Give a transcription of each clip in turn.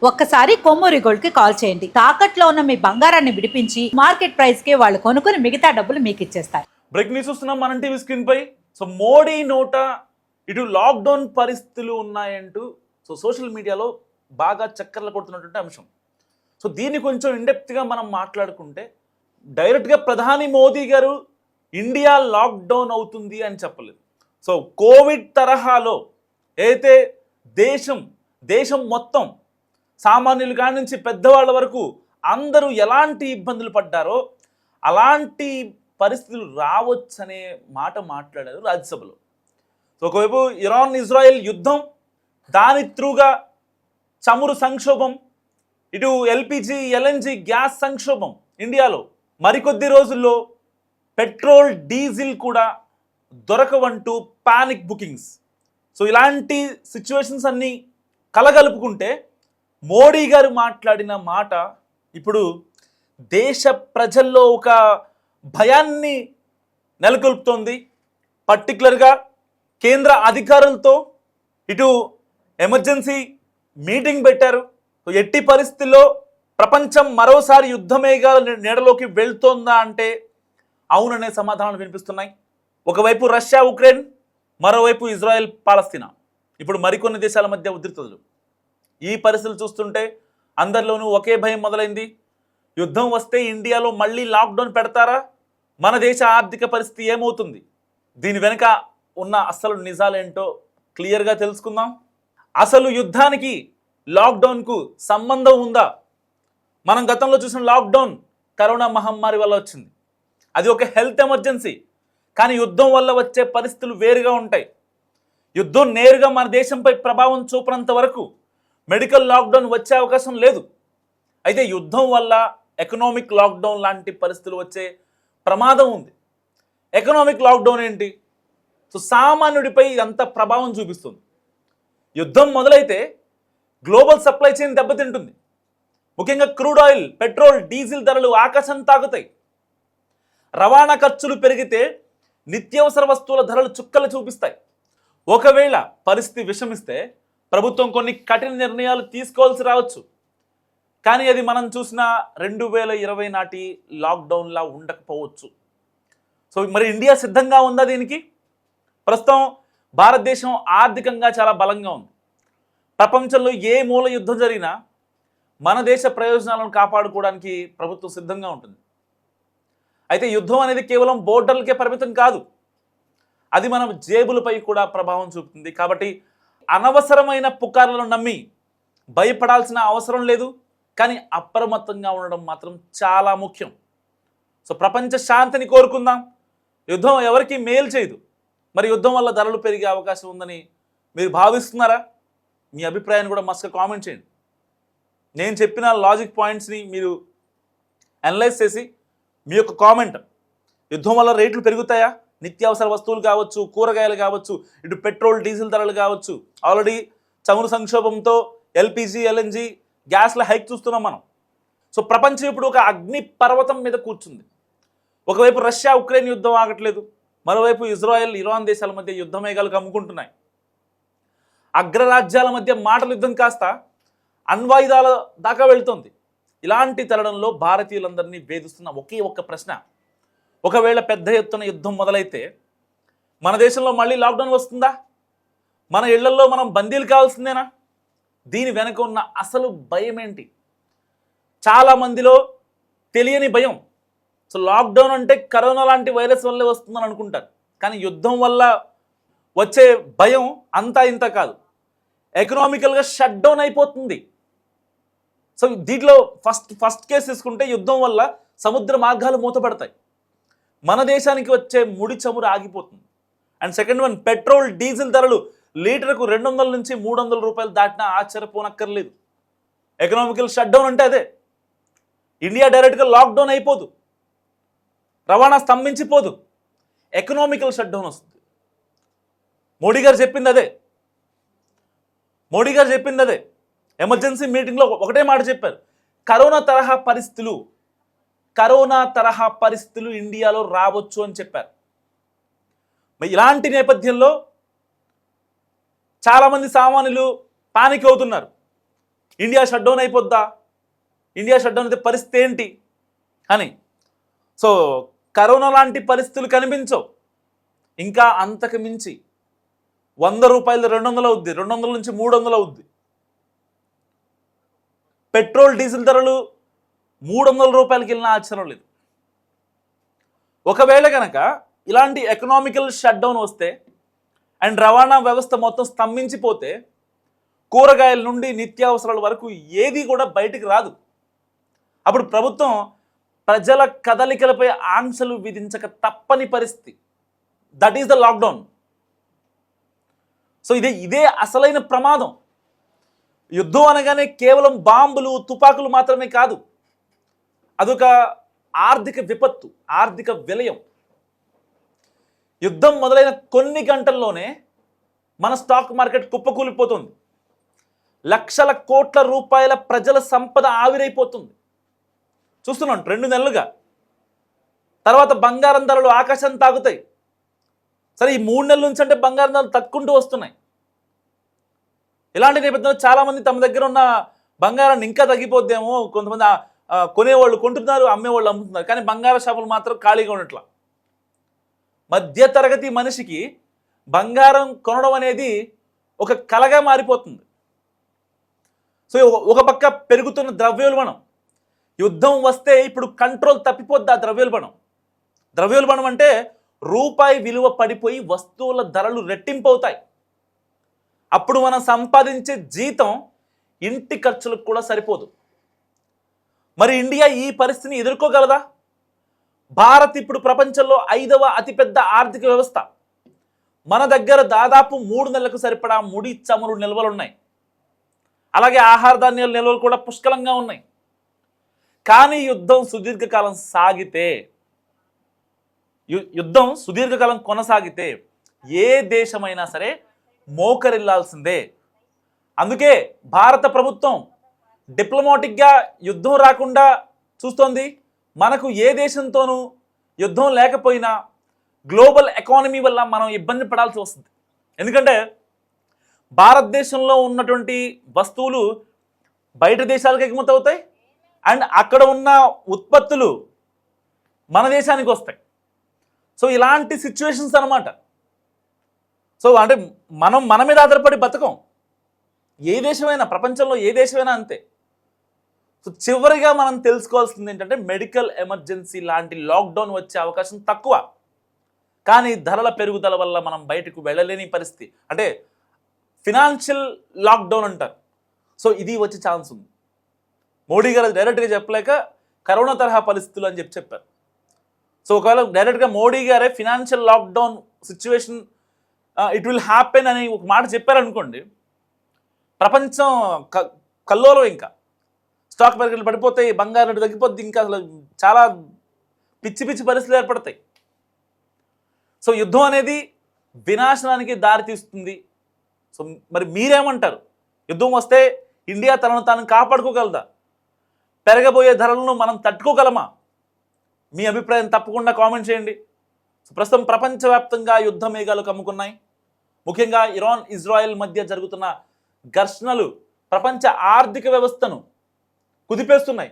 ఒక్కసారి కొమ్మూరి గోల్డ్ కి కాల్ చేయండి. తాకట్లో ఉన్న మీ బంగారాన్ని విడిపించి మార్కెట్ ప్రైస్ కి వాళ్ళు కొనుక్కుని మిగతా డబ్బులు మీకు ఇచ్చేస్తారు. బ్రేక్ న్యూస్ చూస్తున్నాం మనం టీవీ స్క్రీన్ పై. సో మోడీ నోట ఇటు లాక్డౌన్ పరిస్థితులు ఉన్నాయంటూ సోషల్ మీడియాలో బాగా చక్కర్లు కొడుతున్నటువంటి అంశం. సో దీన్ని కొంచెం ఇండెప్త్గా మనం మాట్లాడుకుంటే డైరెక్ట్గా ప్రధాని మోదీ గారు ఇండియా లాక్డౌన్ అవుతుంది అని చెప్పలేదు. సో కోవిడ్ తరహాలో అయితే దేశం మొత్తం సామాన్యుల కాడి నుంచి పెద్దవాళ్ళ వరకు అందరూ ఎలాంటి ఇబ్బందులు పడ్డారో అలాంటి పరిస్థితులు రావచ్చనే మాట మాట్లాడారు రాజ్యసభలో. సో ఒకవైపు ఇరాన్ ఇజ్రాయెల్ యుద్ధం, దాని త్రూగా చమురు సంక్షోభం, ఇటు ఎల్పిజి ఎల్ఎన్జి గ్యాస్ సంక్షోభం ఇండియాలో, మరికొద్ది రోజుల్లో పెట్రోల్ డీజిల్ కూడా దొరకవంటూ పానిక్ బుకింగ్స్. సో ఇలాంటి సిచ్యువేషన్స్ అన్నీ కలగలుపుకుంటే మోడీ గారు మాట్లాడిన మాట ఇప్పుడు దేశ ప్రజల్లో ఒక భయాన్ని నెలకొల్పుతోంది. పర్టికులర్గా కేంద్ర అధికారులతో ఇటు ఎమర్జెన్సీ మీటింగ్ పెట్టారు. ఎట్టి పరిస్థితుల్లో ప్రపంచం మరోసారి యుద్ధమేఘాల నీడలోకి వెళ్తోందా అంటే అవుననే సమాధానాలు వినిపిస్తున్నాయి. ఒకవైపు రష్యా ఉక్రెయిన్, మరోవైపు ఇజ్రాయెల్ పాలస్తీనా, ఇప్పుడు మరికొన్ని దేశాల మధ్య ఉద్రిక్తతలు. ఈ పరిస్థితులు చూస్తుంటే అందరిలోనూ ఒకే భయం మొదలైంది. యుద్ధం వస్తే ఇండియాలో మళ్ళీ లాక్డౌన్ పెడతారా? మన దేశ ఆర్థిక పరిస్థితి ఏమవుతుంది? దీని వెనుక ఉన్న అసలు నిజాలేంటో క్లియర్గా తెలుసుకుందాం. అసలు యుద్ధానికి లాక్డౌన్కు సంబంధం ఉందా? మనం గతంలో చూసిన లాక్డౌన్ కరోనా మహమ్మారి వల్ల వచ్చింది. అది ఒక హెల్త్ ఎమర్జెన్సీ. కానీ యుద్ధం వల్ల వచ్చే పరిస్థితులు వేరుగా ఉంటాయి. యుద్ధం నేరుగా మన దేశంపై ప్రభావం చూపనంత వరకు మెడికల్ లాక్డౌన్ వచ్చే అవకాశం లేదు. అయితే యుద్ధం వల్ల ఎకనామిక్ లాక్డౌన్ లాంటి పరిస్థితులు వచ్చే ప్రమాదం ఉంది. ఎకనామిక్ లాక్డౌన్ ఏంటి? సో సామాన్యుడిపై ఎంత ప్రభావం చూపిస్తుంది. యుద్ధం మొదలైతే గ్లోబల్ సప్లై చైన్ దెబ్బతింటుంది. ముఖ్యంగా క్రూడ్ ఆయిల్, పెట్రోల్, డీజిల్ ధరలు ఆకాశం తాకుతాయి. రవాణా ఖర్చులు పెరిగితే నిత్యావసర వస్తువుల ధరలు చుక్కలు చూపిస్తాయి. ఒకవేళ పరిస్థితి విషమిస్తే ప్రభుత్వం కొన్ని కఠిన నిర్ణయాలు తీసుకోవాల్సి రావచ్చు. కానీ అది మనం చూసిన 2020 నాటి లాక్డౌన్లా ఉండకపోవచ్చు. సో మరి ఇండియా సిద్ధంగా ఉందా దీనికి? ప్రస్తుతం భారతదేశం ఆర్థికంగా చాలా బలంగా ఉంది. ప్రపంచంలో ఏ మూల యుద్ధం జరిగినా మన దేశ ప్రయోజనాలను కాపాడుకోవడానికి ప్రభుత్వం సిద్ధంగా ఉంటుంది. అయితే యుద్ధం అనేది కేవలం బోర్డర్లకే పరిమితం కాదు, అది మన జేబులపై కూడా ప్రభావం చూపుతుంది. కాబట్టి అనవసరమైన పుకార్లను నమ్మి భయపడాల్సిన అవసరం లేదు. కానీ అప్రమత్తంగా ఉండడం మాత్రం చాలా ముఖ్యం. సో ప్రపంచ శాంతిని కోరుకుందాం. యుద్ధం ఎవరికి మేలు చేయదు. మరి యుద్ధం వల్ల ధరలు పెరిగే అవకాశం ఉందని మీరు భావిస్తున్నారా? మీ అభిప్రాయాన్ని కూడా మస్తుగా కామెంట్ చేయండి. నేను చెప్పిన లాజిక్ పాయింట్స్ని మీరు అనలైజ్ చేసి మీ యొక్క కామెంట్, యుద్ధం వల్ల రేట్లు పెరుగుతాయా? నిత్యావసర వస్తువులు కావచ్చు, కూరగాయలు కావచ్చు, ఇటు పెట్రోల్ డీజిల్ ధరలు కావచ్చు, ఆల్రెడీ చమురు సంక్షోభంతో ఎల్పిజి ఎల్ఎన్జి గ్యాస్ల హైక్ చూస్తున్నాం మనం. సో ప్రపంచం ఇప్పుడు ఒక అగ్ని పర్వతం మీద కూర్చుంది. ఒకవైపు రష్యా ఉక్రెయిన్ యుద్ధం ఆగట్లేదు, మరోవైపు ఇజ్రాయెల్ ఇరాన్ దేశాల మధ్య యుద్ధ మేఘాలు కమ్ముకుంటున్నాయి. అగ్రరాజ్యాల మధ్య మాటల యుద్ధం కాస్త అణ్వాయుధాల దాకా వెళుతుంది. ఇలాంటి తరుణంలో భారతీయులందరినీ వేధిస్తున్న ఒకే ఒక్క ప్రశ్న, ఒకవేళ పెద్ద ఎత్తున యుద్ధం మొదలైతే మన దేశంలో మళ్ళీ లాక్డౌన్ వస్తుందా? మన ఇళ్లలో మనం బందీలు కావాల్సిందేనా? దీని వెనక ఉన్న అసలు భయం ఏంటి? చాలామందిలో తెలియని భయం. సో లాక్డౌన్ అంటే కరోనా లాంటి వైరస్ వల్లే వస్తుందని అనుకుంటారు. కానీ యుద్ధం వల్ల వచ్చే భయం అంతా ఇంత కాదు. ఎకనామికల్గా షట్ డౌన్ అయిపోతుంది. సో దీంట్లో ఫస్ట్ కేసు తీసుకుంటే యుద్ధం వల్ల సముద్ర మార్గాలు మూతపడతాయి, మన దేశానికి వచ్చే ముడి చమురు ఆగిపోతుంది. And second one, petrol diesel ధరలు లీటర్కు 200 నుంచి 300 రూపాయలు దాటినా ఆశ్చర్యపోనక్కర్లేదు. ఎకనామికల్ షట్ డౌన్ అంటే అదే. ఇండియా డైరెక్ట్గా లాక్డౌన్ అయిపోదు, రవాణా స్తంభించిపోదు, ఎకనామికల్ షట్ డౌన్ వస్తుంది. మోడీ గారు చెప్పింది అదే. ఎమర్జెన్సీ మీటింగ్లో ఒకటే మాట చెప్పారు, కరోనా తరహా పరిస్థితులు ఇండియాలో రావచ్చు అని చెప్పారు. ఇలాంటి నేపథ్యంలో చాలామంది సామాన్యులు పానిక్ అవుతున్నారు. ఇండియా షట్ డౌన్ అయిపోద్దా, ఇండియా షట్ డౌన్ అయితే పరిస్థితి ఏంటి అని. సో కరోనా లాంటి పరిస్థితులు కనిపించవు. ఇంకా అంతకు మించి 100 రూపాయలు 200 అవుద్ది, 200 నుంచి 300 అవుద్ది. పెట్రోల్ డీజిల్ ధరలు 300 రూపాయలకి వెళ్ళిన ఆశ్చర్యం లేదు. ఒకవేళ కనుక ఇలాంటి ఎకనామికల్ షట్ డౌన్ వస్తే అండ్ రవాణా వ్యవస్థ మొత్తం స్తంభించిపోతే కూరగాయల నుండి నిత్యావసరాల వరకు ఏది కూడా బయటికి రాదు. అప్పుడు ప్రభుత్వం ప్రజల కదలికలపై ఆంక్షలు విధించక తప్పని పరిస్థితి. That is the lockdown. So ఇదే అసలైన ప్రమాదం. యుద్ధం అనగానే కేవలం బాంబులు తుపాకులు మాత్రమే కాదు, అదొక ఆర్థిక విపత్తు, ఆర్థిక విలయం. యుద్ధం మొదలైన కొన్ని గంటల్లోనే మన స్టాక్ మార్కెట్ కుప్పకూలిపోతుంది. లక్షల కోట్ల రూపాయల ప్రజల సంపద ఆవిరైపోతుంది. చూస్తున్నాం 2 నెలలుగా. తర్వాత బంగారం ధరలు ఆకాశం తాగుతాయి. సరే, ఈ 3 నెలల నుంచి అంటే బంగారం ధరలు తక్కుకుంటూ వస్తున్నాయి. ఇలాంటి నేపథ్యంలో చాలామంది తమ దగ్గర ఉన్న బంగారాన్ని ఇంకా తగ్గిపోద్దేమో, కొంతమంది కొనేవాళ్ళు కొంటున్నారు, అమ్మేవాళ్ళు అమ్ముతున్నారు. కానీ బంగార షాపులు మాత్రం ఖాళీగా ఉండట్లా. మధ్యతరగతి మనిషికి బంగారం కొనడం అనేది ఒక కలగా మారిపోతుంది. సో ఒక పక్క పెరుగుతున్న ద్రవ్యోల్బణం, యుద్ధం వస్తే ఇప్పుడు కంట్రోల్ తప్పిపోద్ది ఆ ద్రవ్యోల్బణం. ద్రవ్యోల్బణం అంటే రూపాయి విలువ పడిపోయి వస్తువుల ధరలు రెట్టింపు అవుతాయి. అప్పుడు మనం సంపాదించే జీతం ఇంటి ఖర్చులకు కూడా సరిపోదు. మరి ఇండియా ఈ పరిస్థితిని ఎదుర్కోగలదా? భారత్ ఇప్పుడు ప్రపంచంలో 5వ అతిపెద్ద ఆర్థిక వ్యవస్థ. మన దగ్గర దాదాపు 3 నెలలకు సరిపడా ముడి చమురు నిల్వలు ఉన్నాయి. అలాగే ఆహార ధాన్యాల నిల్వలు కూడా పుష్కలంగా ఉన్నాయి. కానీ యుద్ధం సుదీర్ఘకాలం కొనసాగితే ఏ దేశమైనా సరే మోకరిల్లాల్సిందే. అందుకే భారత ప్రభుత్వం డిప్లొమాటిక్గా యుద్ధం రాకుండా చూస్తోంది. మనకు ఏ దేశంతోనూ యుద్ధం లేకపోయినా గ్లోబల్ ఎకానమీ వల్ల మనం ఇబ్బంది పడాల్సి వస్తుంది. ఎందుకంటే భారతదేశంలో ఉన్నటువంటి వస్తువులు బయట దేశాలకు ఎగుమతి అవుతాయి అండ్ అక్కడ ఉన్న ఉత్పత్తులు మన దేశానికి వస్తాయి. సో ఇలాంటి సిచ్యువేషన్స్ అన్నమాట. సో అంటే మన మీద ఆధారపడి బతకం. ఏ దేశమైనా, ప్రపంచంలో ఏ దేశమైనా అంతే. సో చివరిగా మనం తెలుసుకోవాల్సింది ఏంటంటే, మెడికల్ ఎమర్జెన్సీ లాంటి లాక్డౌన్ వచ్చే అవకాశం తక్కువ. కానీ ధరల పెరుగుదల వల్ల మనం బయటకు వెళ్ళలేని పరిస్థితి, అంటే ఫినాన్షియల్ లాక్డౌన్ అంటారు. సో ఇది వచ్చే ఛాన్స్ ఉంది. మోడీ గారు డైరెక్ట్గా చెప్పలేక కరోనా తరహా పరిస్థితులు అని చెప్పారు. సో ఒకవేళ డైరెక్ట్గా మోడీ గారే financial lockdown situation it will happen అని ఒక మాట చెప్పారనుకోండి, ప్రపంచం కల్లోలం. ఇంకా స్టాక్ మార్కెట్లు పడిపోతాయి, బంగారం రేటు తగ్గిపోద్ది, ఇంకా అసలు చాలా పిచ్చి పిచ్చి పరిస్థితులు ఏర్పడతాయి. సో యుద్ధం అనేది వినాశనానికి దారితీస్తుంది. సో మరి మీరేమంటారు? యుద్ధం వస్తే ఇండియా తనను తాను కాపాడుకోగలదా? పెరగబోయే ధరలను మనం తట్టుకోగలమా? మీ అభిప్రాయం తప్పకుండా కామెంట్ చేయండి. సో ప్రస్తుతం ప్రపంచవ్యాప్తంగా యుద్ధ మేఘాలు కమ్ముకున్నాయి. ముఖ్యంగా ఇరాన్ ఇజ్రాయెల్ మధ్య జరుగుతున్న ఘర్షణలు ప్రపంచ ఆర్థిక వ్యవస్థను కుదిపేస్తున్నాయి.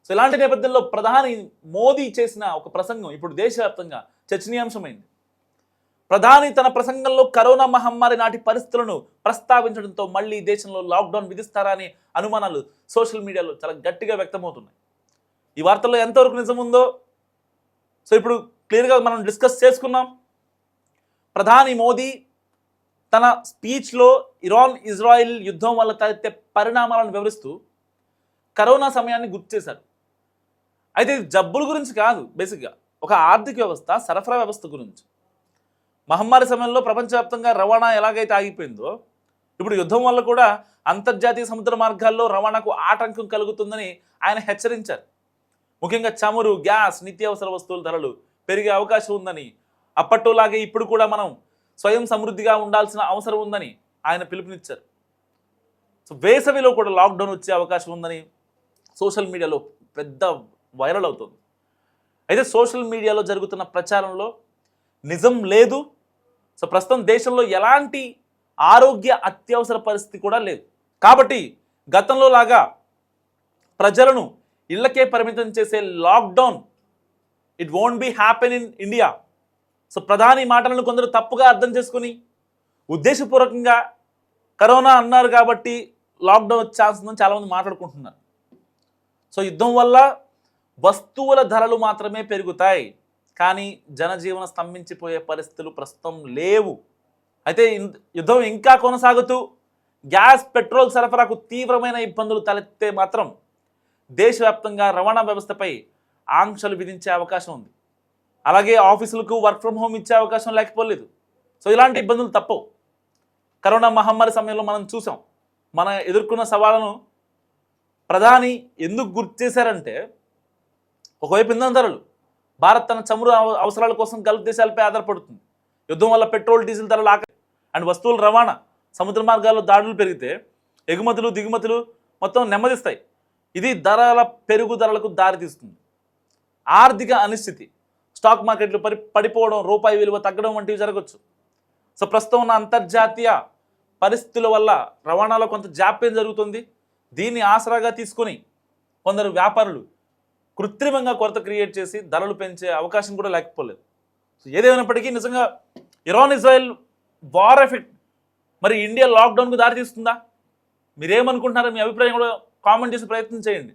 సో ఇలాంటి నేపథ్యంలో ప్రధాని మోదీ చేసిన ఒక ప్రసంగం ఇప్పుడు దేశవ్యాప్తంగా చర్చనీయాంశమైంది. ప్రధాని తన ప్రసంగంలో కరోనా మహమ్మారి నాటి పరిస్థితులను ప్రస్తావించడంతో మళ్ళీ దేశంలో లాక్డౌన్ విధిస్తారా అనే అనుమానాలు సోషల్ మీడియాలో చాలా గట్టిగా వ్యక్తమవుతున్నాయి. ఈ వార్తల్లో ఎంతవరకు నిజం ఉందో సో ఇప్పుడు క్లియర్గా మనం డిస్కస్ చేసుకున్నాం. ప్రధాని మోదీ తన స్పీచ్లో ఇరాన్ ఇజ్రాయిల్ యుద్ధం వల్ల తలెత్తే పరిణామాలను వివరిస్తూ కరోనా సమయాన్ని గుర్తు చేశారు. అయితే ఇది జబ్బుల గురించి కాదు, బేసిక్గా ఒక ఆర్థిక వ్యవస్థ, సరఫరా వ్యవస్థ గురించి. మహమ్మారి సమయంలో ప్రపంచవ్యాప్తంగా రవాణా ఎలాగైతే ఆగిపోయిందో, ఇప్పుడు యుద్ధం వల్ల కూడా అంతర్జాతీయ సముద్ర మార్గాల్లో రవాణాకు ఆటంకం కలుగుతుందని ఆయన హెచ్చరించారు. ముఖ్యంగా చమురు, గ్యాస్, నిత్యావసర వస్తువుల ధరలు పెరిగే అవకాశం ఉందని, అప్పట్లోలాగే ఇప్పుడు కూడా మనం స్వయం సమృద్ధిగా ఉండాల్సిన అవసరం ఉందని ఆయన పిలుపునిచ్చారు. సో వేసవిలో కూడా లాక్డౌన్ వచ్చే అవకాశం ఉందని సోషల్ మీడియాలో పెద్ద వైరల్ అవుతుంది. అయితే సోషల్ మీడియాలో జరుగుతున్న ప్రచారంలో నిజం లేదు. సో ప్రస్తుతం దేశంలో ఎలాంటి ఆరోగ్య అత్యవసర పరిస్థితి కూడా లేదు. కాబట్టి గతంలో లాగా ప్రజలను ఇళ్లకే పరిమితం చేసే lockdown it won't be happen in India. So ప్రధాని మాటలను కొందరు తప్పుగా అర్థం చేసుకుని ఉద్దేశపూర్వకంగా కరోనా అన్నారు కాబట్టి లాక్డౌన్ వచ్చే ఛాన్స్ ఉందని చాలామంది మాట్లాడుకుంటున్నారు. సో యుద్ధం వల్ల వస్తువుల ధరలు మాత్రమే పెరుగుతాయి, కానీ జనజీవనం స్తంభించిపోయే పరిస్థితులు ప్రస్తుతం లేవు. అయితే యుద్ధం ఇంకా కొనసాగుతూ గ్యాస్ పెట్రోల్ సరఫరాకు తీవ్రమైన ఇబ్బందులు తలెత్తే మాత్రం దేశవ్యాప్తంగా రవాణా వ్యవస్థపై ఆంక్షలు విధించే అవకాశం ఉంది. అలాగే ఆఫీసులకు వర్క్ ఫ్రమ్ హోమ్ ఇచ్చే అవకాశం లేకపోలేదు. సో ఇలాంటి ఇబ్బందులు తప్పవు. కరోనా మహమ్మారి సమయంలో మనం చూసాం, మన ఎదుర్కొన్న సవాళ్ళను ప్రధాని ఎందుకు గుర్తు చేశారంటే, ఒకవైపు ఇంధన ధరలు, భారత్ తన చమురు అవసరాల కోసం గల్ఫ్ దేశాలపై ఆధారపడుతుంది. యుద్ధం వల్ల పెట్రోల్ డీజిల్ ధరలు అండ్ వస్తువుల రవాణా, సముద్ర మార్గాల్లో దాడులు పెరిగితే ఎగుమతులు దిగుమతులు మొత్తం నెమ్మదిస్తాయి. ఇది ధరల పెరుగుదలకు దారితీస్తుంది. ఆర్థిక అనిశ్చితి, స్టాక్ మార్కెట్లు పడిపోవడం, రూపాయి విలువ తగ్గడం వంటివి జరగవచ్చు. సో ప్రస్తుతం ఉన్న అంతర్జాతీయ పరిస్థితుల వల్ల రవాణాలో కొంత జాప్యం జరుగుతుంది. దీన్ని ఆసరాగా తీసుకొని కొందరు వ్యాపారులు కృత్రిమంగా కొరత క్రియేట్ చేసి ధరలు పెంచే అవకాశం కూడా లేకపోలేదు. సో ఏదేమైనప్పటికీ నిజంగా ఇరాన్ ఇజ్రాయెల్ వార్ ఎఫెక్ట్ మరి ఇండియా లాక్డౌన్కు దారితీస్తుందా? మీరేమనుకుంటున్నారో మీ అభిప్రాయం కూడా కామెంట్ చేసి ప్రయత్నం చేయండి.